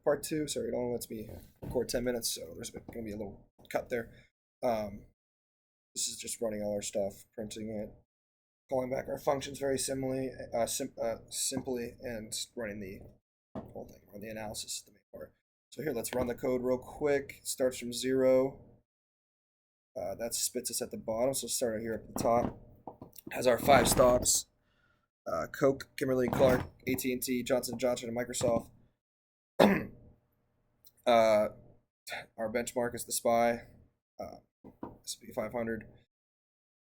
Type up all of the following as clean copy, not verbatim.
part two. Sorry, it only lets me record 10 minutes, so there's going to be a little cut there. This is just running all our stuff, printing it, calling back our functions very simply, and running the whole thing, run the analysis, the main part. So here, let's run the code real quick. It starts from 0. That spits us at the bottom, so start here at the top. Has our 5 stocks: Coke, Kimberly-Clark, AT&T, Johnson & Johnson, and Microsoft. Our benchmark is the SPY, S&P 500.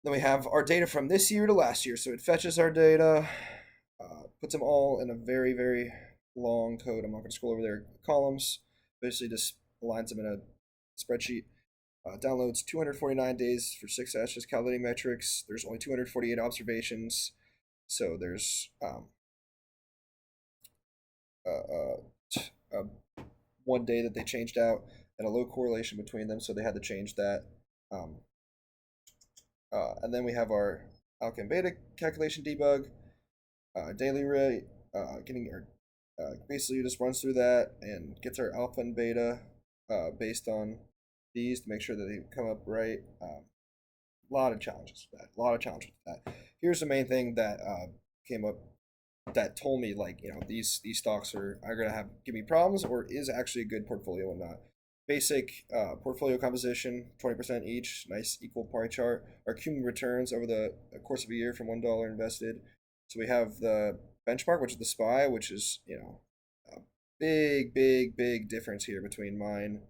Then we have our data from this year to last year. So it fetches our data, puts them all in a very, very long code. I'm not going to scroll over their columns. Basically just aligns them in a spreadsheet. Downloads 249 days for 6 hashes, calculating metrics. There's only 248 observations. So there's one day that they changed out and a low correlation between them, so they had to change that. And then we have our alpha and beta calculation debug, daily rate, basically just runs through that and gets our alpha and beta based on these to make sure that they come up right. A lot of challenges with that. Here's the main thing that came up that told me, like, these stocks are gonna give me problems, or is actually a good portfolio or not. Basic portfolio composition, 20% each, nice equal pie chart. Our cumulative returns over the course of a year from $1 invested. So we have the benchmark, which is the SPY, which is a big difference here between mine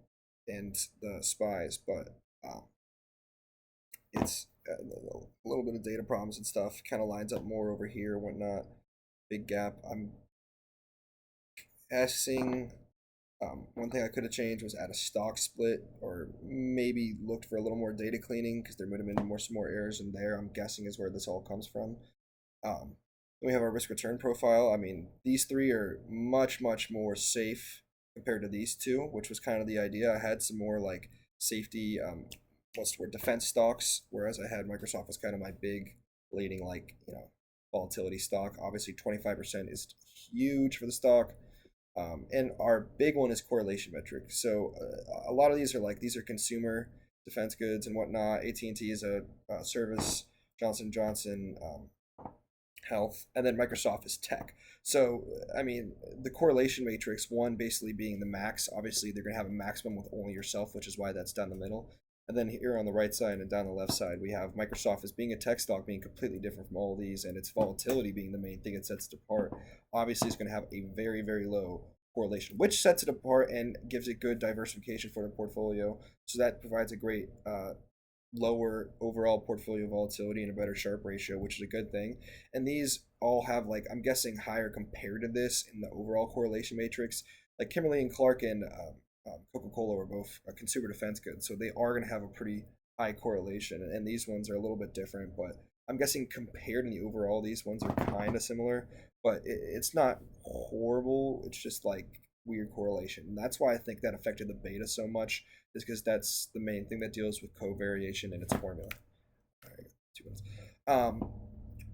and the SPYs, but it's a little bit of data problems and stuff. Kind of lines up more over here, whatnot. Big gap. I'm guessing one thing I could have changed was add a stock split, or maybe looked for a little more data cleaning, because there might have been some more errors in there. I'm guessing is where this all comes from. Then we have our risk return profile. I mean, these 3 are much more safe compared to these 2, which was kind of the idea. I had some more like safety, defense stocks, whereas I had Microsoft was kind of my big leading, like, volatility stock. Obviously 25% is huge for the stock. And our big one is correlation metric. So a lot of these are consumer defense goods and whatnot. AT&T is a service, Johnson & Johnson, health, and then Microsoft is tech. So I mean, the correlation matrix, one basically being the max. Obviously they're going to have a maximum with only yourself, which is why that's down the middle. And then here on the right side and down the left side, we have Microsoft as being a tech stock, being completely different from all of these, and its volatility being the main thing that sets it apart. Obviously, it's going to have a very low correlation, which sets it apart and gives it good diversification for the portfolio. So that provides a great lower overall portfolio volatility and a better Sharpe ratio, which is a good thing. And these all have, like, I'm guessing, higher compared to this in the overall correlation matrix. Like Kimberly and Clark and Coca-Cola are both consumer defense goods, so they are going to have a pretty high correlation, and these ones are a little bit different, but I'm guessing compared to the overall, these ones are kind of similar, but it's not horrible. It's just like weird correlation, and that's why I think that affected the beta so much, is because that's the main thing that deals with covariation in its formula. All right, 2 minutes.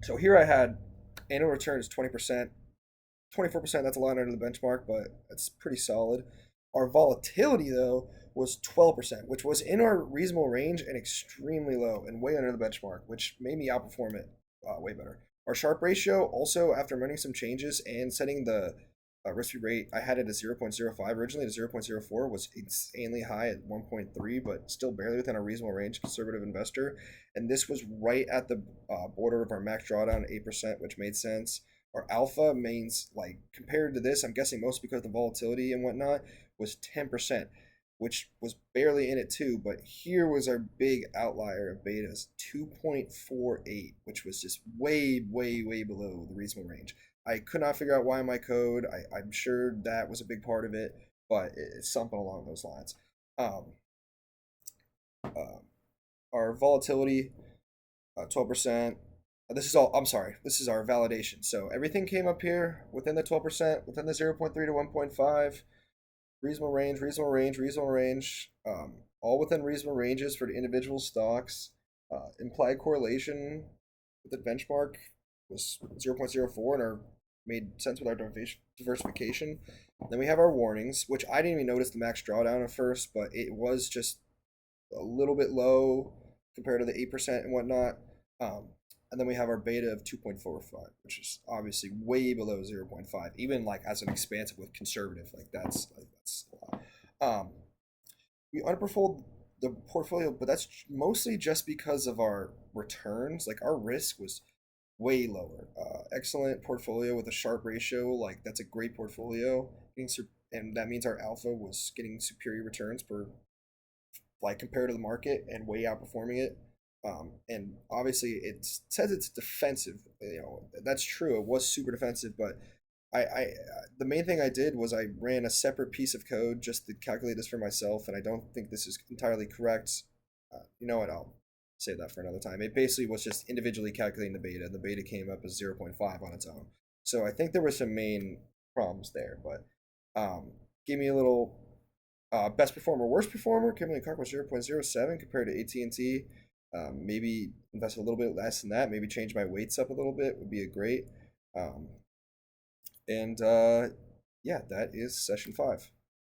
So here I had annual return is 20%, 24%. That's a lot under the benchmark, but it's pretty solid. Our volatility, though, was 12%, which was in our reasonable range and extremely low and way under the benchmark, which made me outperform it way better. Our Sharpe ratio, also after running some changes and setting the risk-free rate, I had it at 0.05 originally to 0.04, was insanely high at 1.3, but still barely within a reasonable range, conservative investor. And this was right at the border of our max drawdown, 8%, which made sense. Our alpha means, like, compared to this, I'm guessing most because of the volatility and whatnot, was 10%, which was barely in it too. But here was our big outlier of betas, 2.48, which was just way below the reasonable range. I could not figure out why in my code. I'm sure that was a big part of it, but it's something along those lines. Our volatility, 12%. This is all, I'm sorry, this is our validation. So everything came up here within the 12%, within the 0.3 to 1.5, reasonable range, all within reasonable ranges for the individual stocks. Implied correlation with the benchmark was 0.04, and our made sense with our diversification. Then we have our warnings, which I didn't even notice the max drawdown at first, but it was just a little bit low compared to the 8% and whatnot. Um, and then we have our beta of 2.45, which is obviously way below 0.5, even like as an expansive with conservative, like that's a lot. We underperformed the portfolio, but that's mostly just because of our returns. Like our risk was way lower. Excellent portfolio with a Sharpe ratio. Like that's a great portfolio. And that means our alpha was getting superior returns per like compared to the market and way outperforming it. And obviously it says it's defensive. You know that's true. It was super defensive, but I the main thing I did was I ran a separate piece of code just to calculate this for myself, and I don't think this is entirely correct. You know what? I'll save that for another time. It basically was just individually calculating the beta. The beta came up as 0.5 on its own. So I think there were some main problems there, but give me a little best performer, worst performer. Kimberly Clark was 0.07 compared to AT&T. Maybe invest a little bit less than that. Maybe change my weights up a little bit would be a great. Um, and yeah, that is session 5.